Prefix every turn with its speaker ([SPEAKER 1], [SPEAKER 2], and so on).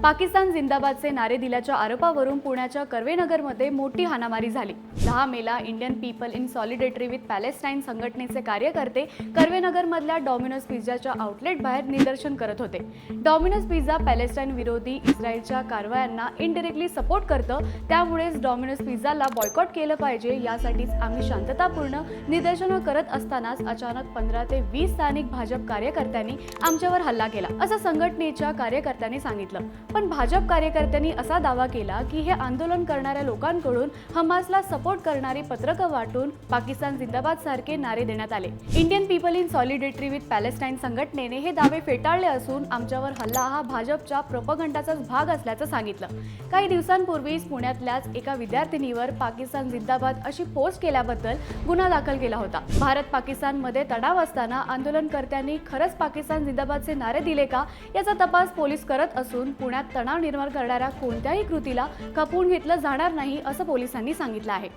[SPEAKER 1] पाकिस्तान जिंदाबादचे नारे दिल्याच्या आरोपावरून पुण्याच्या कर्वेनगरमध्ये मोठी हाणामारी झाली। 10 मेला Indian people in solidarity with Palestine संघटनेचे कार्यकर्ते कर्वेनगरमधल्या डॉमिनोज पिझ्झाच्या आउटलेट बाहेर निदर्शन करत होते। डॉमिनोज पिझ्झा पॅलेस्टाईन विरोधी इस्रायलच्या कारवायांना इनडायरेक्टली सपोर्ट करतं, त्यामुळेच डॉमिनोज पिझ्झाला बॉयकॉट केलं पाहिजे यासाठीच आम्ही शांततापूर्ण निदर्शनं करत असतानाच अचानक 15 ते 20 स्थानिक भाजप कार्यकर्त्यांनी आमच्यावर हल्ला केला, असं संघटनेच्या कार्यकर्त्यांनी सांगितलं। पण भाजप कार्यकर्त्यांनी असा दावा केला की हे आंदोलन करणाऱ्या लोकांकडून हमासला सपोर्ट करणारी पत्रकं वाटून पाकिस्तान जिंदाबाद सारखे नारे देण्यात आले। Indian people in solidarity with Palestine संघटनेने हे दावे फेटाळले असून आमच्यावर हल्ला हा भाजपच्या प्रोपगंडाचाच भाग असल्याचं सांगितलं। काही दिवसांपूर्वीच पुण्यातल्याच एका विद्यार्थिनीवर पाकिस्तान जिंदाबाद अशी पोस्ट केल्याबद्दल गुन्हा दाखल केला होता। भारत पाकिस्तानमध्ये तणाव असताना आंदोलनकर्त्यांनी खरंच पाकिस्तान जिंदाबादचे नारे दिले का याचा तपास पोलीस करत असून पुण्यात तणाव निर्माण करणाऱ्या कोणत्याही कृतीला खपवून घेतलं जाणार नाही असं पोलिसांनी सांगितलं आहे।